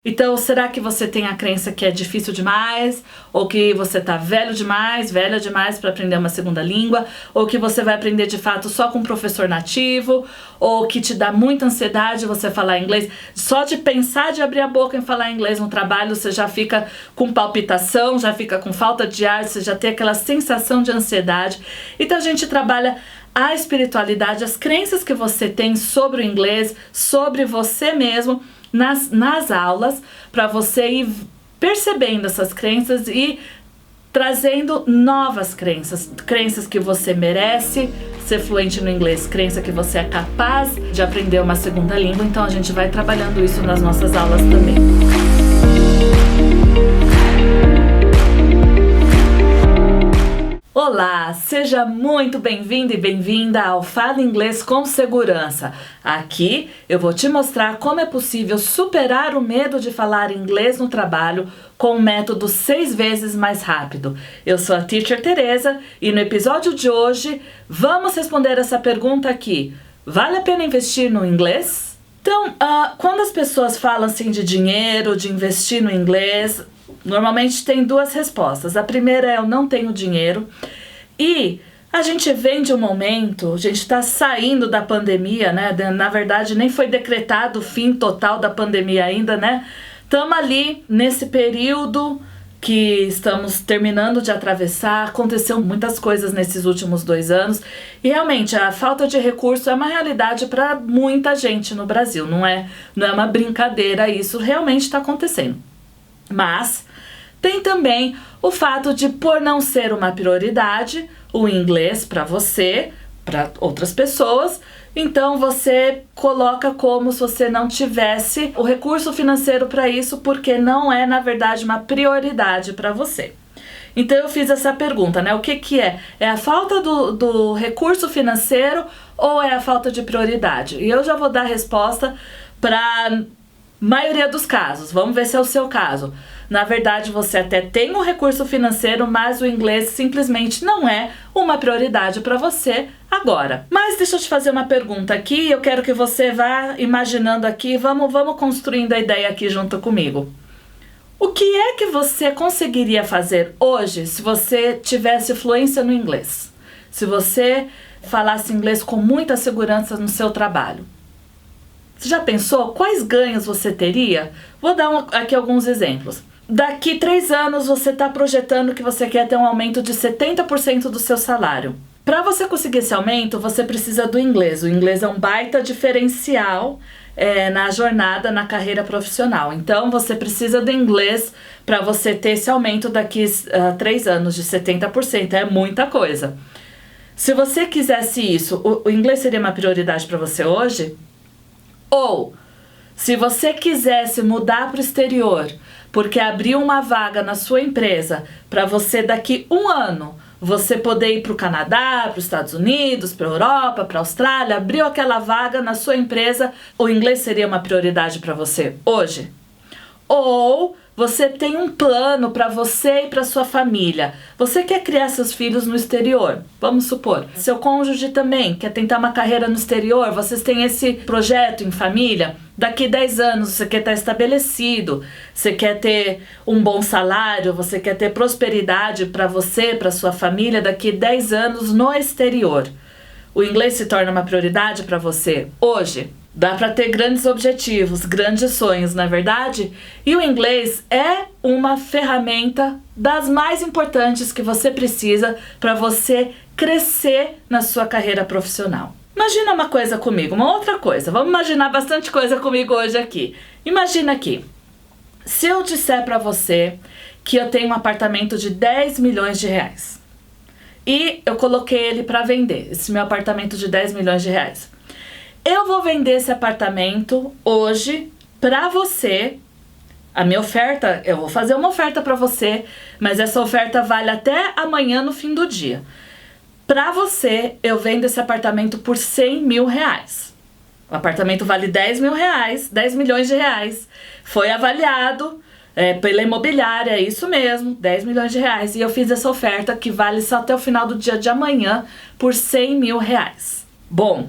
Então, será que você tem a crença que é difícil demais? Ou que você tá velho demais, velha demais para aprender uma segunda língua? Ou que você vai aprender de fato só com um professor nativo? Ou que te dá muita ansiedade você falar inglês? Só de pensar de abrir a boca em falar inglês no trabalho, você já fica com palpitação, já fica com falta de ar, você já tem aquela sensação de ansiedade. Então a gente trabalha a espiritualidade, as crenças que você tem sobre o inglês, sobre você mesmo, nas aulas, para você ir percebendo essas crenças e trazendo novas crenças que você merece ser fluente no inglês, crença que você é capaz de aprender uma segunda língua. Então a gente vai trabalhando isso nas nossas aulas também. Olá, seja muito bem-vindo e bem-vinda ao Fala Inglês com Segurança. Aqui eu vou te mostrar como é possível superar o medo de falar inglês no trabalho com um método 6 vezes mais rápido. Eu sou a Teacher Teresa e no episódio de hoje vamos responder essa pergunta aqui. Vale a pena investir no inglês? Então, quando as pessoas falam assim de dinheiro, de investir no inglês, normalmente tem duas respostas. A primeira é eu não tenho dinheiro. E a gente vem de um momento, a gente está saindo da pandemia, né? Na verdade, nem foi decretado o fim total da pandemia ainda, né? Estamos ali nesse período que estamos terminando de atravessar. Aconteceu muitas coisas nesses últimos 2 anos. E realmente a falta de recurso é uma realidade para muita gente no Brasil. Não é uma brincadeira, isso realmente está acontecendo. Mas tem também o fato de, por não ser uma prioridade, o inglês para você, para outras pessoas, então você coloca como se você não tivesse o recurso financeiro para isso, porque não é, na verdade, uma prioridade para você. Então eu fiz essa pergunta, né? O que é? É a falta do recurso financeiro ou é a falta de prioridade? E eu já vou dar a resposta para maioria dos casos. Vamos ver se é o seu caso. Na verdade, você até tem um recurso financeiro, mas o inglês simplesmente não é uma prioridade para você agora. Mas deixa eu te fazer uma pergunta aqui, eu quero que você vá imaginando aqui, vamos construindo a ideia aqui junto comigo. O que é que você conseguiria fazer hoje se você tivesse fluência no inglês? Se você falasse inglês com muita segurança no seu trabalho? Você já pensou quais ganhos você teria? Vou dar aqui alguns exemplos. Daqui 3 anos você está projetando que você quer ter um aumento de 70% do seu salário. Para você conseguir esse aumento, você precisa do inglês. O inglês é um baita diferencial na jornada, na carreira profissional. Então você precisa do inglês para você ter esse aumento daqui 3 anos de 70%. É muita coisa. Se você quisesse isso, o inglês seria uma prioridade para você hoje? Ou, se você quisesse mudar para o exterior, porque abriu uma vaga na sua empresa para você daqui 1 ano, você poder ir para o Canadá, para os Estados Unidos, para a Europa, para a Austrália, abriu aquela vaga na sua empresa, o inglês seria uma prioridade para você hoje? Ou você tem um plano para você e para sua família. Você quer criar seus filhos no exterior, vamos supor. Seu cônjuge também quer tentar uma carreira no exterior, vocês têm esse projeto em família. Daqui 10 anos você quer estar estabelecido, você quer ter um bom salário, você quer ter prosperidade para você, para sua família daqui 10 anos no exterior. O inglês se torna uma prioridade para você hoje? Dá para ter grandes objetivos, grandes sonhos, não é verdade? E o inglês é uma ferramenta das mais importantes que você precisa para você crescer na sua carreira profissional. Imagina uma coisa comigo, uma outra coisa. Vamos imaginar bastante coisa comigo hoje aqui. Imagina aqui, se eu disser para você que eu tenho um apartamento de 10 milhões de reais e eu coloquei ele para vender, esse meu apartamento de 10 milhões de reais. Eu vou vender esse apartamento hoje para você. A minha oferta, eu vou fazer uma oferta para você, mas essa oferta vale até amanhã no fim do dia. Para você, eu vendo esse apartamento por 100 mil reais. O apartamento vale 10 mil reais, 10 milhões de reais. Foi avaliado pela imobiliária, é isso mesmo, 10 milhões de reais. E eu fiz essa oferta que vale só até o final do dia de amanhã por 100 mil reais. Bom,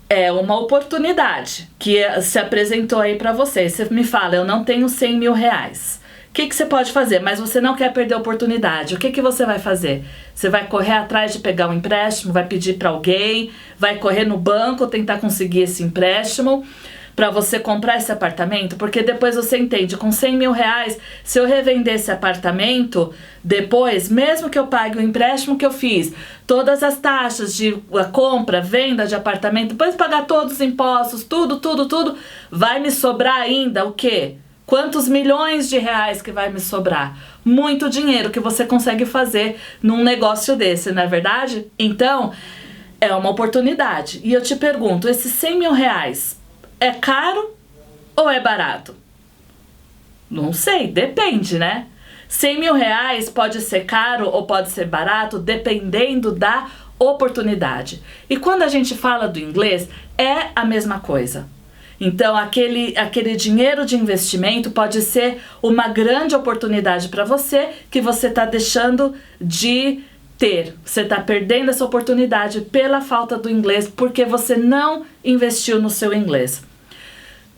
É uma oportunidade que se apresentou aí para você. Você me fala, eu não tenho 100 mil reais. O que você pode fazer? Mas você não quer perder a oportunidade. O que você vai fazer? Você vai correr atrás de pegar um empréstimo, vai pedir para alguém, vai correr no banco, tentar conseguir esse empréstimo para você comprar esse apartamento, porque depois você entende, com 100 mil reais, se eu revender esse apartamento, depois, mesmo que eu pague o empréstimo que eu fiz, todas as taxas de compra, venda de apartamento, depois pagar todos os impostos, tudo, vai me sobrar ainda o quê? Quantos milhões de reais que vai me sobrar? Muito dinheiro que você consegue fazer num negócio desse, não é verdade? Então, é uma oportunidade. E eu te pergunto, esses 100 mil reais é caro ou é barato? Não sei, depende, né? 100 mil reais pode ser caro ou pode ser barato, dependendo da oportunidade. E quando a gente fala do inglês, é a mesma coisa. Então, aquele dinheiro de investimento pode ser uma grande oportunidade para você que você está deixando de ter. Você está perdendo essa oportunidade pela falta do inglês, porque você não investiu no seu inglês.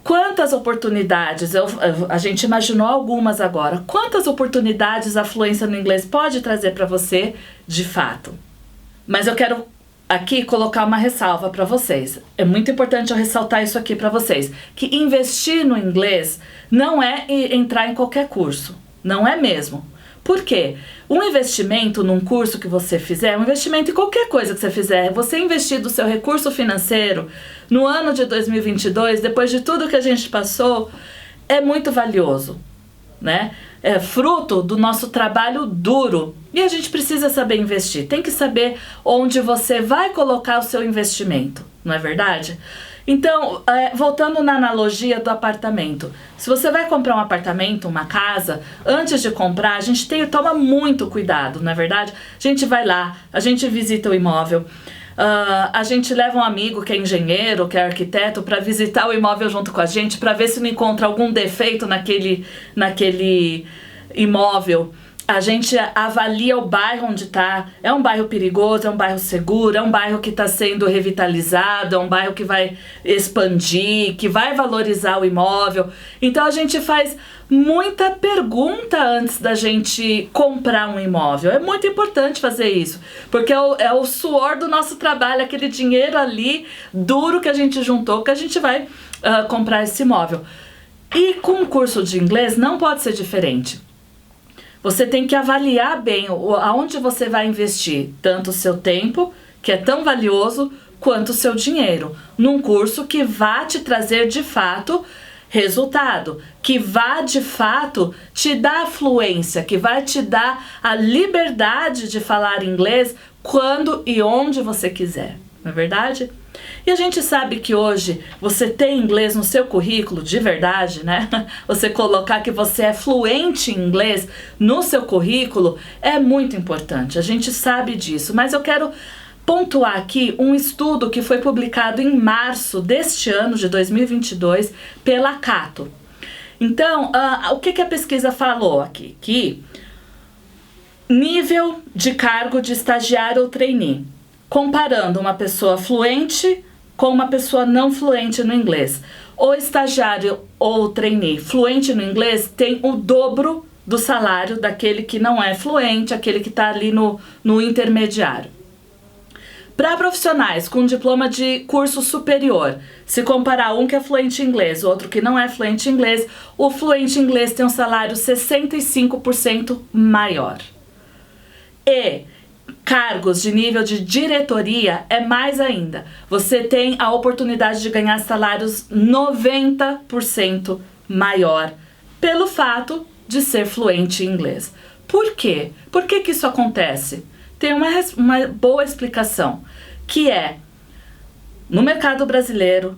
Quantas oportunidades, a gente imaginou algumas agora, quantas oportunidades a fluência no inglês pode trazer para você de fato? Mas eu quero aqui colocar uma ressalva para vocês. É muito importante eu ressaltar isso aqui para vocês, que investir no inglês não é entrar em qualquer curso, não é mesmo. Por quê? Um investimento num curso que você fizer, um investimento em qualquer coisa que você fizer, você investir do seu recurso financeiro no ano de 2022, depois de tudo que a gente passou, é muito valioso, né? É fruto do nosso trabalho duro e a gente precisa saber investir. Tem que saber onde você vai colocar o seu investimento, não é verdade? Então, voltando na analogia do apartamento, se você vai comprar um apartamento, uma casa, antes de comprar, a gente toma muito cuidado, não é verdade? A gente vai lá, a gente visita o imóvel, a gente leva um amigo que é engenheiro, que é arquiteto, para visitar o imóvel junto com a gente, para ver se não encontra algum defeito naquele imóvel. A gente avalia o bairro onde está, é um bairro perigoso, é um bairro seguro, é um bairro que está sendo revitalizado, é um bairro que vai expandir, que vai valorizar o imóvel. Então a gente faz muita pergunta antes da gente comprar um imóvel. É muito importante fazer isso, porque é o suor do nosso trabalho, aquele dinheiro ali duro que a gente juntou, que a gente vai comprar esse imóvel. E com o curso de inglês não pode ser diferente. Você tem que avaliar bem aonde você vai investir tanto o seu tempo, que é tão valioso, quanto o seu dinheiro, num curso que vá te trazer de fato resultado, que vá de fato te dar fluência, que vai te dar a liberdade de falar inglês quando e onde você quiser, não é verdade? E a gente sabe que hoje você tem inglês no seu currículo de verdade, né? Você colocar que você é fluente em inglês no seu currículo é muito importante, a gente sabe disso, mas eu quero pontuar aqui um estudo que foi publicado em março deste ano de 2022 pela Cato. Então, o que a pesquisa falou aqui? Que nível de cargo de estagiário ou trainee, comparando uma pessoa fluente com uma pessoa não fluente no inglês. O estagiário ou trainee fluente no inglês tem o dobro do salário daquele que não é fluente, aquele que está ali no intermediário. Para profissionais com diploma de curso superior, se comparar um que é fluente em inglês, outro que não é fluente em inglês, o fluente em inglês tem um salário 65% maior. E cargos de nível de diretoria é mais ainda. Você tem a oportunidade de ganhar salários 90% maior pelo fato de ser fluente em inglês. Por quê? Por que isso acontece? Tem uma boa explicação, que é, no mercado brasileiro,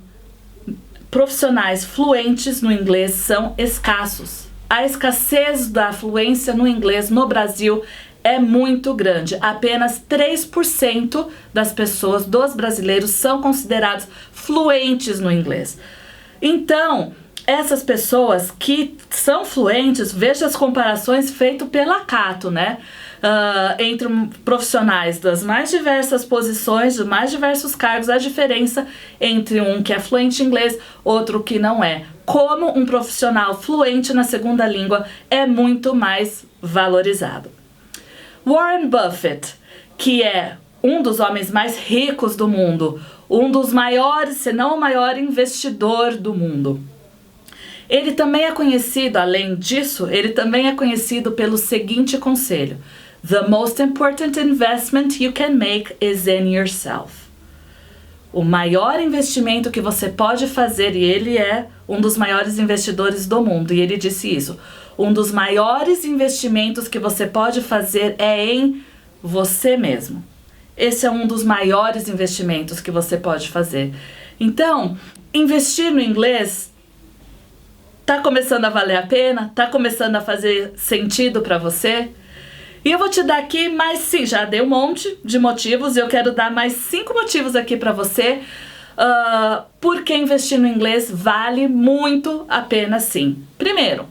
profissionais fluentes no inglês são escassos. A escassez da fluência no inglês no Brasil é muito grande. Apenas 3% das pessoas, dos brasileiros, são considerados fluentes no inglês. Então, essas pessoas que são fluentes, veja as comparações feitas pela Cato, né? Entre profissionais das mais diversas posições, dos mais diversos cargos, a diferença entre um que é fluente em inglês, outro que não é. Como um profissional fluente na segunda língua é muito mais valorizado. Warren Buffett, que é um dos homens mais ricos do mundo, um dos maiores, se não o maior investidor do mundo. Ele também é conhecido, além disso, ele também é conhecido pelo seguinte conselho: The most important investment you can make is in yourself. O maior investimento que você pode fazer, e ele é um dos maiores investidores do mundo, e ele disse isso, um dos maiores investimentos que você pode fazer é em você mesmo. Esse é um dos maiores investimentos que você pode fazer. Então, investir no inglês tá começando a valer a pena? Tá começando a fazer sentido para você? E eu vou te dar aqui mais, sim, já dei um monte de motivos, e eu quero dar mais 5 motivos aqui para você, porque investir no inglês vale muito a pena, sim. Primeiro,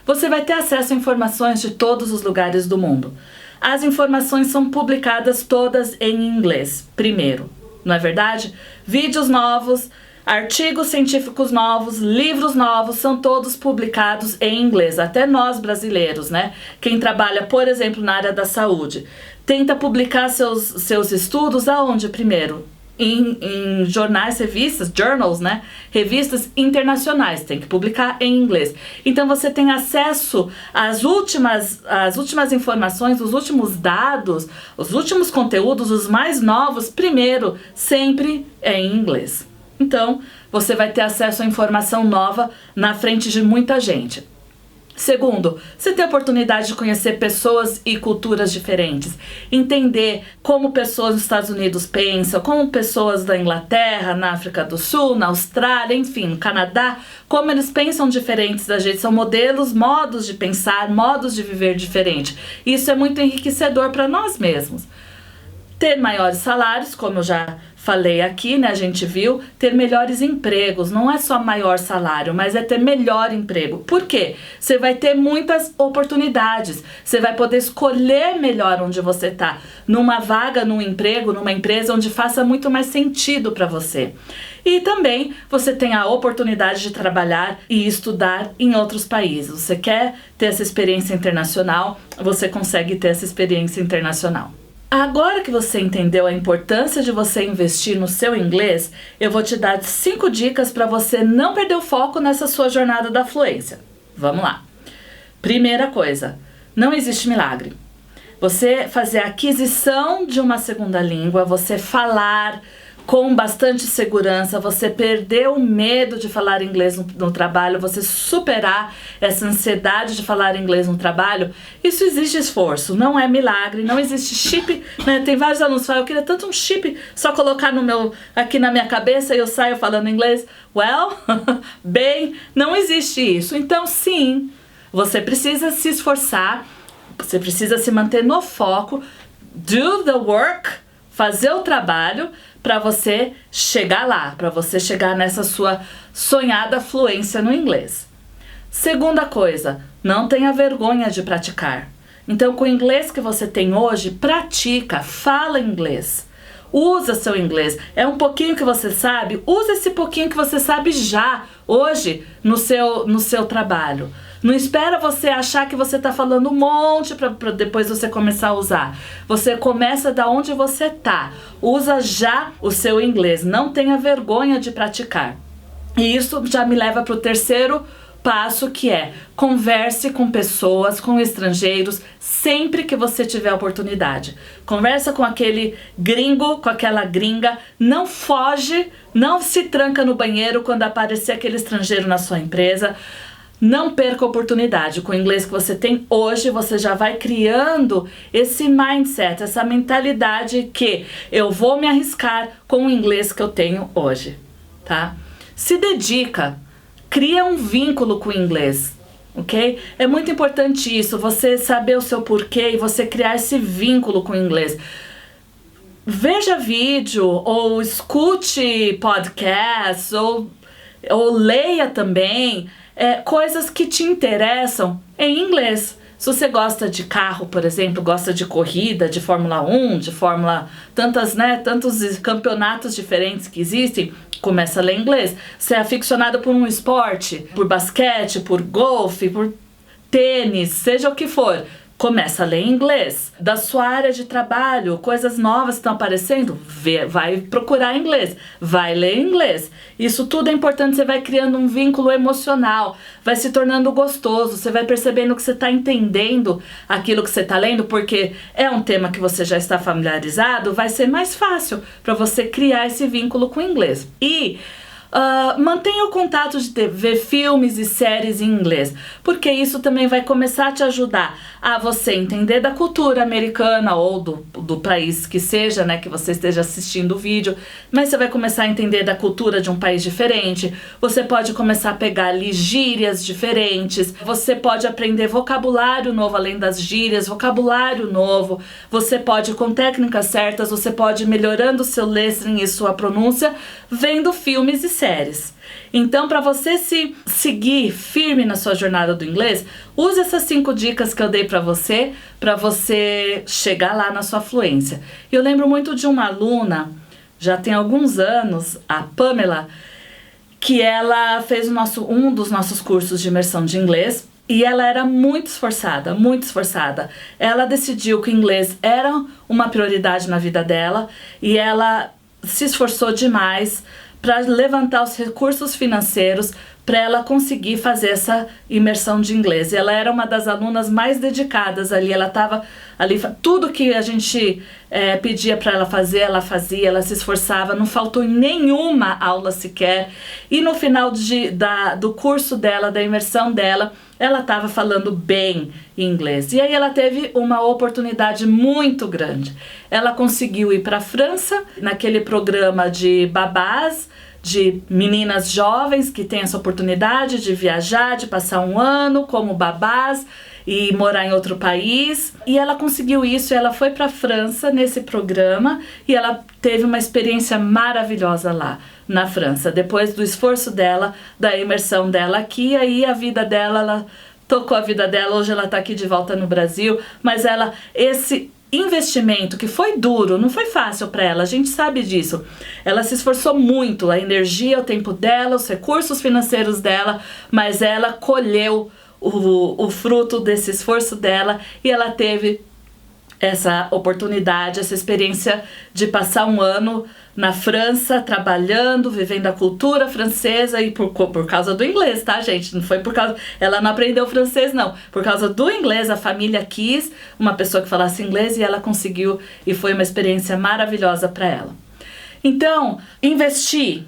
você vai ter acesso a informações de todos os lugares do mundo. As informações são publicadas todas em inglês, primeiro, não é verdade? Vídeos novos, artigos científicos novos, livros novos, são todos publicados em inglês. Até nós brasileiros, né? Quem trabalha, por exemplo, na área da saúde, tenta publicar seus estudos aonde primeiro? Em jornais, revistas, journals, né? Revistas internacionais, tem que publicar em inglês. Então você tem acesso às últimas informações, os últimos dados, os últimos conteúdos, os mais novos, primeiro, sempre em inglês. Então, você vai ter acesso à informação nova na frente de muita gente. Segundo, você tem a oportunidade de conhecer pessoas e culturas diferentes, entender como pessoas nos Estados Unidos pensam, como pessoas da Inglaterra, na África do Sul, na Austrália, enfim, no Canadá, como eles pensam diferentes da gente, são modelos, modos de pensar, modos de viver diferente. Isso é muito enriquecedor para nós mesmos. Ter maiores salários, como eu já falei aqui, né, a gente viu, ter melhores empregos, não é só maior salário, mas é ter melhor emprego. Por quê? Você vai ter muitas oportunidades, você vai poder escolher melhor onde você está, numa vaga, num emprego, numa empresa onde faça muito mais sentido para você. E também você tem a oportunidade de trabalhar e estudar em outros países. Você quer ter essa experiência internacional, você consegue ter essa experiência internacional. Agora que você entendeu a importância de você investir no seu inglês, eu vou te dar 5 dicas para você não perder o foco nessa sua jornada da fluência. Vamos lá. Primeira coisa, não existe milagre. Você fazer a aquisição de uma segunda língua, você falar com bastante segurança, você perder o medo de falar inglês no trabalho, você superar essa ansiedade de falar inglês no trabalho, isso exige esforço, não é milagre, não existe chip, né? Tem vários alunos que falam, eu queria tanto um chip, só colocar aqui na minha cabeça e eu saio falando inglês. Well, bem, não existe isso. Então sim, você precisa se esforçar, você precisa se manter no foco, do the work, fazer o trabalho para você chegar lá, para você chegar nessa sua sonhada fluência no inglês. Segunda coisa, não tenha vergonha de praticar. Então, com o inglês que você tem hoje, pratica, fala inglês. Usa seu inglês. É um pouquinho que você sabe, usa esse pouquinho que você sabe já, hoje, no seu trabalho. Não espera você achar que você está falando um monte para depois você começar a usar. Você começa da onde você está. Usa já o seu inglês. Não tenha vergonha de praticar. E isso já me leva para o terceiro passo, que é converse com pessoas, com estrangeiros, sempre que você tiver oportunidade. Conversa com aquele gringo, com aquela gringa. Não foge, não se tranca no banheiro quando aparecer aquele estrangeiro na sua empresa. Não perca a oportunidade. Com o inglês que você tem hoje, você já vai criando esse mindset, essa mentalidade que eu vou me arriscar com o inglês que eu tenho hoje, tá? Se dedica, cria um vínculo com o inglês, ok? É muito importante isso, você saber o seu porquê e você criar esse vínculo com o inglês. Veja vídeo, ou escute podcasts, ou leia também. coisas que te interessam em inglês. Se você gosta de carro, por exemplo, gosta de corrida, de Fórmula 1, de Fórmula... tantos campeonatos diferentes que existem, começa a ler inglês. Se é aficionado por um esporte, por basquete, por golfe, por tênis, seja o que for, começa a ler inglês. Da sua área de trabalho, coisas novas estão aparecendo, vai procurar inglês, vai ler inglês. Isso tudo é importante, você vai criando um vínculo emocional, vai se tornando gostoso, você vai percebendo que você está entendendo aquilo que você está lendo, porque é um tema que você já está familiarizado, vai ser mais fácil para você criar esse vínculo com o inglês. E mantenha o contato de ver filmes e séries em inglês, porque isso também vai começar a te ajudar a você entender da cultura americana ou do país que seja, né, que você esteja assistindo o vídeo, mas você vai começar a entender da cultura de um país diferente, você pode começar a pegar ali gírias diferentes, você pode aprender vocabulário novo além das gírias, vocabulário novo, você pode, com técnicas certas, você pode ir melhorando o seu listening e sua pronúncia, vendo filmes e séries. Então, para você se seguir firme na sua jornada do inglês, use essas 5 dicas que eu dei para você chegar lá na sua fluência. Eu lembro muito de uma aluna, já tem alguns anos, a Pamela, que ela fez um dos nossos cursos de imersão de inglês. E ela era muito esforçada, muito esforçada. Ela decidiu que o inglês era uma prioridade na vida dela e ela se esforçou demais para levantar os recursos financeiros para ela conseguir fazer essa imersão de inglês. E ela era uma das alunas mais dedicadas ali, ela estava ali, tudo que a gente pedia para ela fazer, ela fazia, ela se esforçava, não faltou nenhuma aula sequer. E no final do curso dela, da imersão dela, ela estava falando bem inglês. E aí ela teve uma oportunidade muito grande. Ela conseguiu ir para a França, naquele programa de babás, de meninas jovens que têm essa oportunidade de viajar, de passar um ano como babás e morar em outro país. E ela conseguiu isso, ela foi para a França nesse programa e ela teve uma experiência maravilhosa lá na França. Depois do esforço dela, da imersão dela aqui, aí a vida dela, ela tocou a vida dela, hoje ela está aqui de volta no Brasil, mas esse investimento que foi duro, não foi fácil para ela, a gente sabe disso. Ela se esforçou muito, a energia, o tempo dela, os recursos financeiros dela, mas ela colheu o fruto desse esforço dela e ela teve essa oportunidade, essa experiência de passar um ano na França, trabalhando, vivendo a cultura francesa e por causa do inglês, tá, gente? Não foi por causa... Ela não aprendeu francês, não. Por causa do inglês, a família quis uma pessoa que falasse inglês e ela conseguiu e foi uma experiência maravilhosa para ela. Então, investir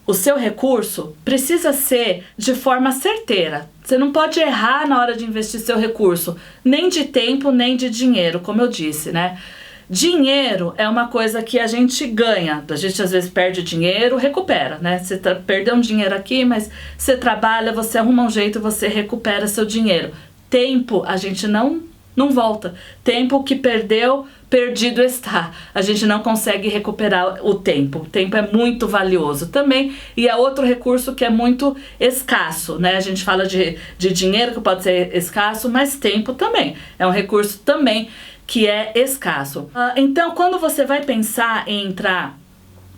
o seu recurso precisa ser de forma certeira. Você não pode errar na hora de investir seu recurso, nem de tempo, nem de dinheiro, como eu disse, né? Dinheiro é uma coisa que a gente ganha, a gente às vezes perde dinheiro, recupera, né? Você perdeu um dinheiro aqui, mas você trabalha, você arruma um jeito, você recupera seu dinheiro. Tempo, a gente não volta. Tempo que perdeu, perdido está. A gente não consegue recuperar o tempo. O tempo é muito valioso também e é outro recurso que é muito escasso, né? A gente fala de dinheiro que pode ser escasso, mas tempo também. É um recurso também que é escasso. Então, quando você vai pensar em entrar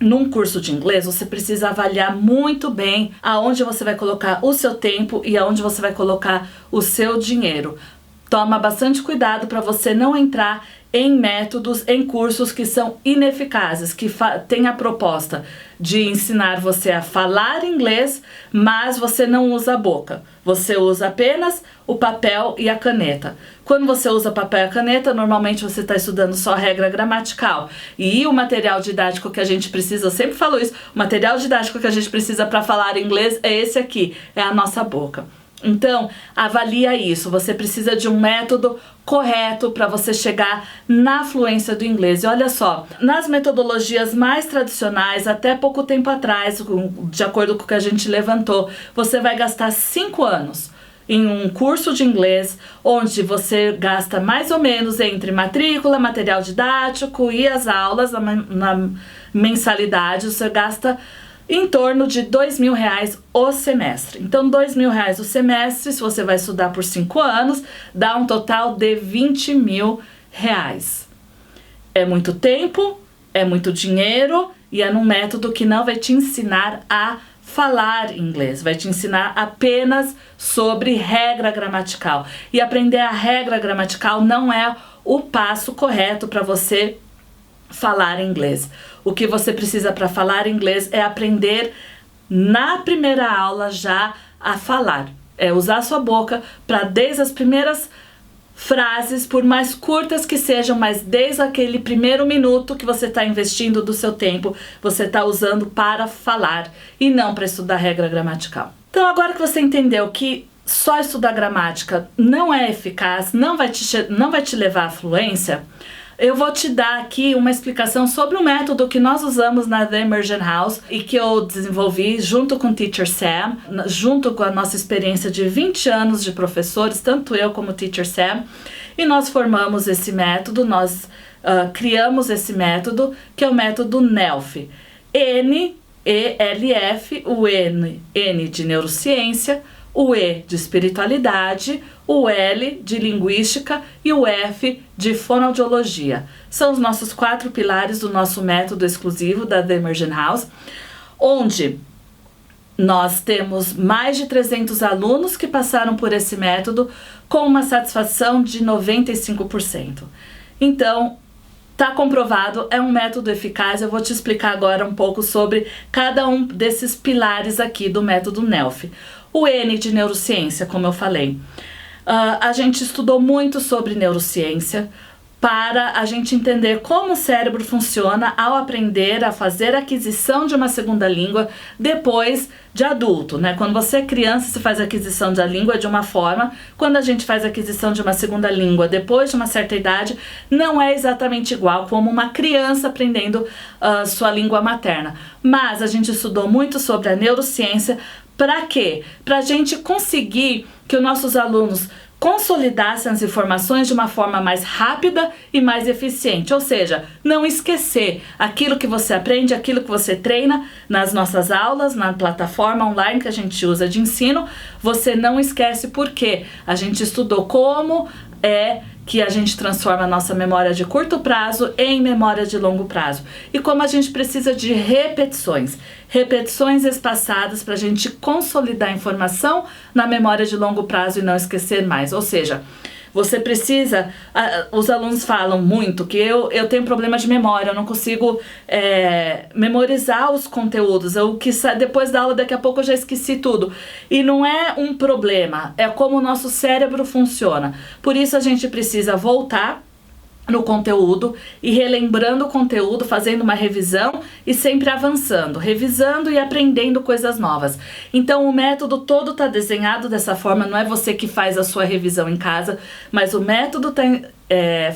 num curso de inglês, você precisa avaliar muito bem aonde você vai colocar o seu tempo e aonde você vai colocar o seu dinheiro. Toma bastante cuidado para você não entrar em métodos, em cursos que são ineficazes, que têm a proposta de ensinar você a falar inglês, mas você não usa a boca. Você usa apenas o papel e a caneta. Quando você usa papel e a caneta, normalmente você está estudando só regra gramatical. E o material didático que a gente precisa, eu sempre falo isso, o material didático que a gente precisa para falar inglês é esse aqui, é a nossa boca. Então, avalia isso. Você precisa de um método correto para você chegar na fluência do inglês. E olha só, nas metodologias mais tradicionais, até pouco tempo atrás, de acordo com o que a gente levantou, você vai gastar 5 anos em um curso de inglês, onde você gasta mais ou menos entre matrícula, material didático e as aulas, na mensalidade, você gasta em torno de R$2.000 o semestre. Então, R$2.000 o semestre, se você vai estudar por 5 anos, dá um total de R$20.000. É muito tempo, é muito dinheiro e é num método que não vai te ensinar a falar inglês, vai te ensinar apenas sobre regra gramatical. E aprender a regra gramatical não é o passo correto para você falar inglês. O que você precisa para falar inglês é aprender na primeira aula já a falar. É usar a sua boca para desde as primeiras frases, por mais curtas que sejam, mas desde aquele primeiro minuto que você está investindo do seu tempo, você está usando para falar e não para estudar regra gramatical. Então, agora que você entendeu que só estudar gramática não é eficaz, não vai te levar à fluência, eu vou te dar aqui uma explicação sobre o método que nós usamos na The Immersion House e que eu desenvolvi junto com o Teacher Sam, junto com a nossa experiência de 20 anos de professores, tanto eu como o Teacher Sam, e nós formamos esse método, nós criamos esse método, que é o método NELF. N-E-L-F, o N de neurociência, o E de espiritualidade, o L de linguística e o F de fonoaudiologia. São os nossos 4 pilares do nosso método exclusivo da The Immersion House, onde nós temos mais de 300 alunos que passaram por esse método com uma satisfação de 95%. Então, tá comprovado, é um método eficaz. Eu vou te explicar agora um pouco sobre cada um desses pilares aqui do método NELF. O N de neurociência, como eu falei. A gente estudou muito sobre neurociência para a gente entender como o cérebro funciona ao aprender a fazer a aquisição de uma segunda língua depois de adulto, né? Quando você é criança, você faz a aquisição da língua de uma forma. Quando a gente faz a aquisição de uma segunda língua depois de uma certa idade, não é exatamente igual como uma criança aprendendo sua língua materna. Mas a gente estudou muito sobre a neurociência. Para quê? Para a gente conseguir que os nossos alunos consolidassem as informações de uma forma mais rápida e mais eficiente. Ou seja, não esquecer aquilo que você aprende, aquilo que você treina nas nossas aulas, na plataforma online que a gente usa de ensino, você não esquece, porque a gente estudou como é que a gente transforma a nossa memória de curto prazo em memória de longo prazo. E como a gente precisa de repetições espaçadas para a gente consolidar a informação na memória de longo prazo e não esquecer mais. Ou seja, você precisa, os alunos falam muito que eu tenho problema de memória, eu não consigo memorizar os conteúdos, depois da aula daqui a pouco eu já esqueci tudo. E não é um problema, é como o nosso cérebro funciona. Por isso a gente precisa voltar no conteúdo e relembrando o conteúdo, fazendo uma revisão e sempre avançando, revisando e aprendendo coisas novas. Então o método todo está desenhado dessa forma, não é você que faz a sua revisão em casa, mas o método está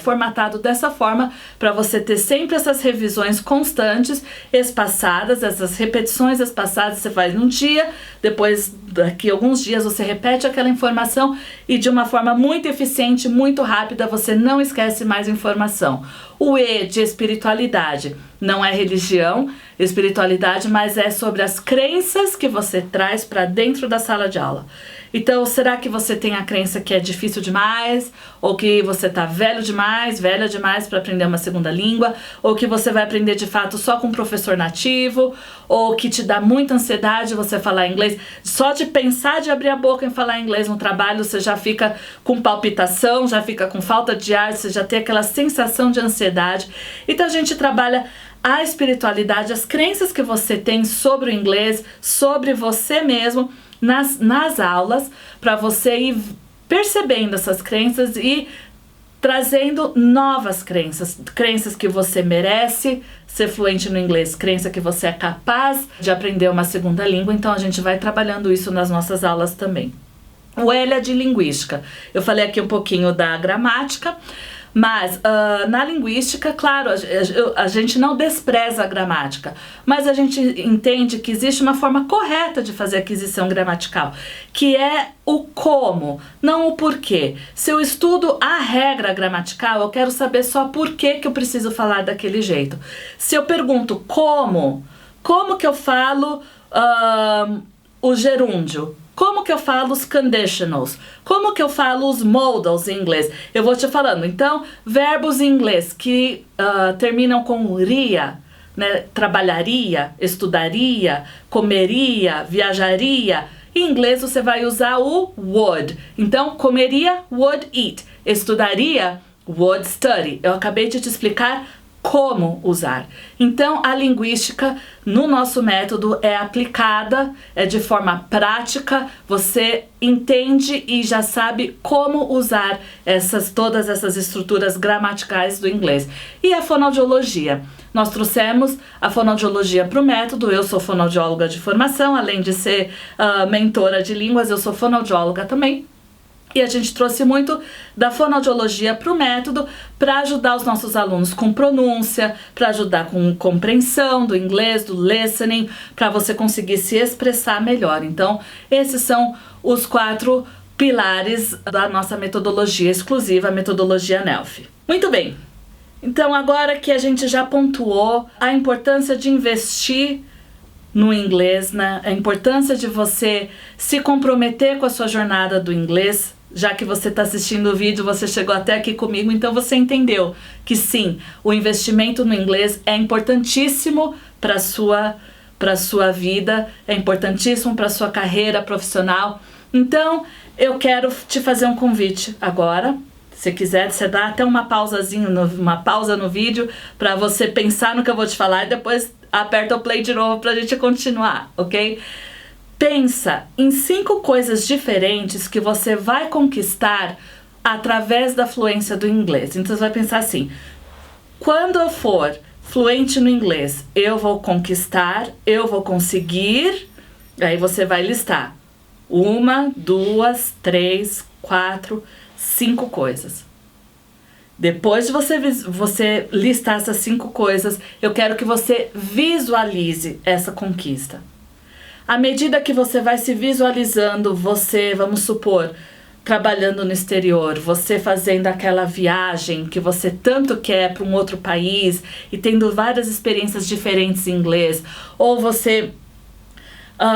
formatado dessa forma para você ter sempre essas revisões constantes, espaçadas, essas repetições espaçadas você faz num dia, depois daqui a alguns dias você repete aquela informação e de uma forma muito eficiente, muito rápida, você não esquece mais informação. O E de espiritualidade não é religião, espiritualidade, mas é sobre as crenças que você traz para dentro da sala de aula. Então, será que você tem a crença que é difícil demais? Ou que você tá velho demais, velha demais para aprender uma segunda língua? Ou que você vai aprender de fato só com um professor nativo? Ou que te dá muita ansiedade você falar inglês? Só de pensar de abrir a boca em falar inglês no trabalho, você já fica com palpitação, já fica com falta de ar, você já tem aquela sensação de ansiedade. Então, a gente trabalha a espiritualidade, as crenças que você tem sobre o inglês, sobre você mesmo, nas aulas, para você ir percebendo essas crenças e trazendo novas crenças que você merece ser fluente no inglês, crença que você é capaz de aprender uma segunda língua. Então a gente vai trabalhando isso nas nossas aulas também. O L é de linguística. Eu falei aqui um pouquinho da gramática, mas na linguística, claro, a gente não despreza a gramática, mas a gente entende que existe uma forma correta de fazer aquisição gramatical, que é o como, não o porquê. Se eu estudo a regra gramatical, eu quero saber só por que eu preciso falar daquele jeito. Se eu pergunto como Como que eu falo o gerúndio? Como que eu falo os conditionals? Como que eu falo os modals em inglês? Eu vou te falando. Então, verbos em inglês que terminam com ria, né? Trabalharia, estudaria, comeria, viajaria. Em inglês você vai usar o would. Então, comeria, would eat. Estudaria, would study. Eu acabei de te explicar como usar. Então, a linguística no nosso método é aplicada, é de forma prática, você entende e já sabe como usar todas essas estruturas gramaticais do inglês. E a fonoaudiologia? Nós trouxemos a fonoaudiologia para o método. Eu sou fonoaudióloga de formação, além de ser mentora de línguas, eu sou fonoaudióloga também. E a gente trouxe muito da fonoaudiologia para o método para ajudar os nossos alunos com pronúncia, para ajudar com compreensão do inglês, do listening, para você conseguir se expressar melhor. Então, esses são os 4 pilares da nossa metodologia exclusiva, a metodologia NELF. Muito bem, então agora que a gente já pontuou a importância de investir no inglês, né? A importância de você se comprometer com a sua jornada do inglês. Já que você está assistindo o vídeo, você chegou até aqui comigo, então você entendeu que sim, o investimento no inglês é importantíssimo para a sua vida, é importantíssimo para a sua carreira profissional. Então, eu quero te fazer um convite agora. Se quiser, você dá até uma pausa no vídeo para você pensar no que eu vou te falar e depois aperta o play de novo para a gente continuar, ok? Pensa em 5 coisas diferentes que você vai conquistar através da fluência do inglês. Então você vai pensar assim: quando eu for fluente no inglês, eu vou conquistar, eu vou conseguir. Aí você vai listar 1, 2, 3, 4, 5 coisas. Depois de você listar essas 5 coisas, eu quero que você visualize essa conquista. À medida que você vai se visualizando, você, vamos supor, trabalhando no exterior, você fazendo aquela viagem que você tanto quer para um outro país e tendo várias experiências diferentes em inglês, ou você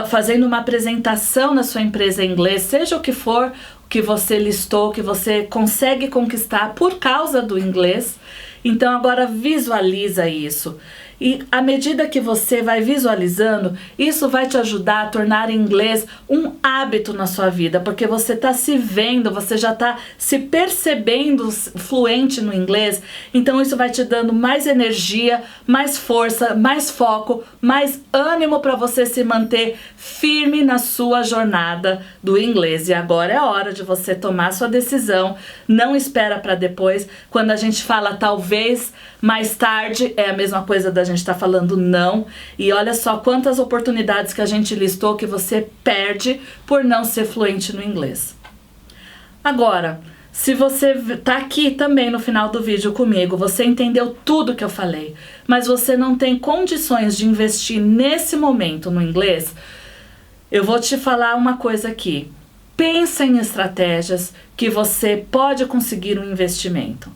fazendo uma apresentação na sua empresa em inglês, seja o que for que você listou, que você consegue conquistar por causa do inglês. Então agora visualiza isso. E à medida que você vai visualizando, isso vai te ajudar a tornar o inglês um hábito na sua vida, porque você está se vendo, você já está se percebendo fluente no inglês, então isso vai te dando mais energia, mais força, mais foco, mais ânimo para você se manter firme na sua jornada do inglês. E agora é a hora de você tomar sua decisão, não espera para depois. Quando a gente fala talvez mais tarde, é a mesma coisa da gente tá falando não. E olha só quantas oportunidades que a gente listou que você perde por não ser fluente no inglês. Agora, se você tá aqui também no final do vídeo comigo, você entendeu tudo que eu falei, mas você não tem condições de investir nesse momento no inglês, eu vou te falar uma coisa aqui. Pensa em estratégias que você pode conseguir um investimento.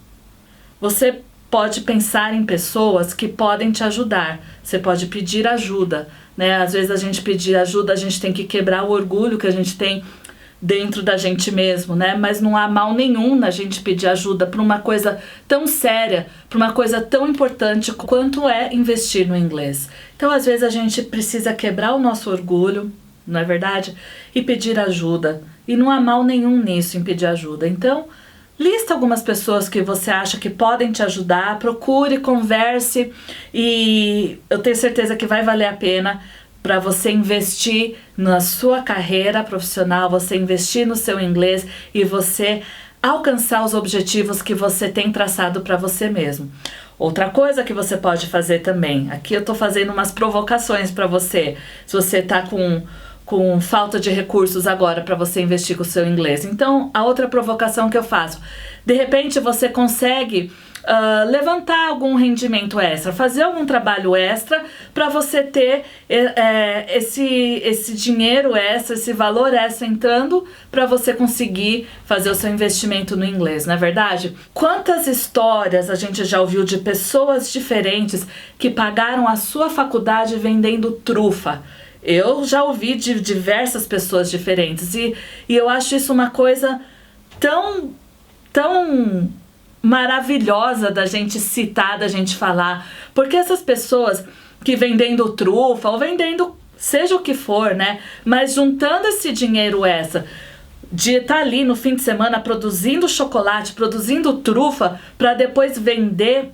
Você pode pensar em pessoas que podem te ajudar. Você pode pedir ajuda, né? Às vezes a gente pedir ajuda, a gente tem que quebrar o orgulho que a gente tem dentro da gente mesmo, né? Mas não há mal nenhum na gente pedir ajuda para uma coisa tão séria, para uma coisa tão importante quanto é investir no inglês. Então, às vezes a gente precisa quebrar o nosso orgulho, não é verdade? E pedir ajuda. E não há mal nenhum nisso, em pedir ajuda. Então, lista algumas pessoas que você acha que podem te ajudar, procure, converse, e eu tenho certeza que vai valer a pena para você investir na sua carreira profissional, você investir no seu inglês e você alcançar os objetivos que você tem traçado para você mesmo. Outra coisa que você pode fazer também, aqui eu tô fazendo umas provocações para você, se você tá com falta de recursos agora para você investir com o seu inglês. Então, a outra provocação que eu faço, de repente você consegue levantar algum rendimento extra, fazer algum trabalho extra para você ter esse dinheiro extra, esse valor extra entrando para você conseguir fazer o seu investimento no inglês, não é verdade? Quantas histórias a gente já ouviu de pessoas diferentes que pagaram a sua faculdade vendendo trufa? Eu já ouvi de diversas pessoas diferentes e eu acho isso uma coisa tão maravilhosa da gente citar, da gente falar, porque essas pessoas que vendendo trufa ou vendendo seja o que for, né, mas juntando esse dinheiro extra de estar ali no fim de semana produzindo chocolate, produzindo trufa para depois vender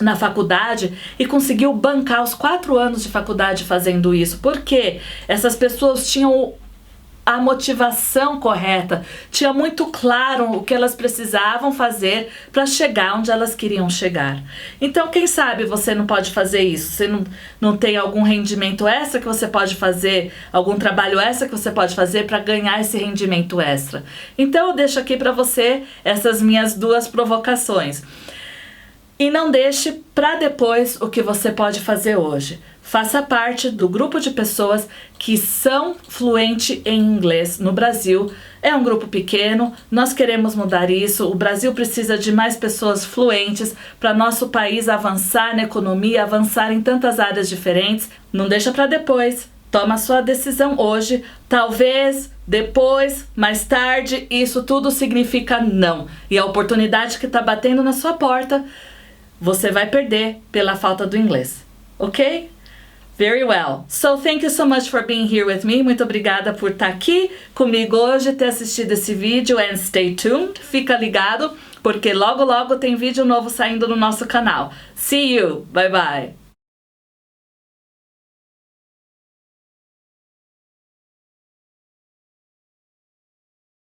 na faculdade e conseguiu bancar os 4 anos de faculdade fazendo isso, porque essas pessoas tinham a motivação correta, tinha muito claro o que elas precisavam fazer para chegar onde elas queriam chegar. Então, quem sabe você não pode fazer isso, você não tem algum rendimento extra que você pode fazer, algum trabalho extra que você pode fazer para ganhar esse rendimento extra. Então, eu deixo aqui para você essas minhas 2 provocações. E não deixe para depois o que você pode fazer hoje. Faça parte do grupo de pessoas que são fluentes em inglês no Brasil. É um grupo pequeno, nós queremos mudar isso. O Brasil precisa de mais pessoas fluentes para nosso país avançar na economia, avançar em tantas áreas diferentes. Não deixa para depois. Toma a sua decisão hoje. Talvez, depois, mais tarde, isso tudo significa não. E a oportunidade que está batendo na sua porta, você vai perder pela falta do inglês, ok? Very well. So thank you so much for being here with me. Muito obrigada por estar aqui comigo hoje, ter assistido esse vídeo, and stay tuned. Fica ligado, porque logo logo tem vídeo novo saindo no nosso canal. See you. Bye bye.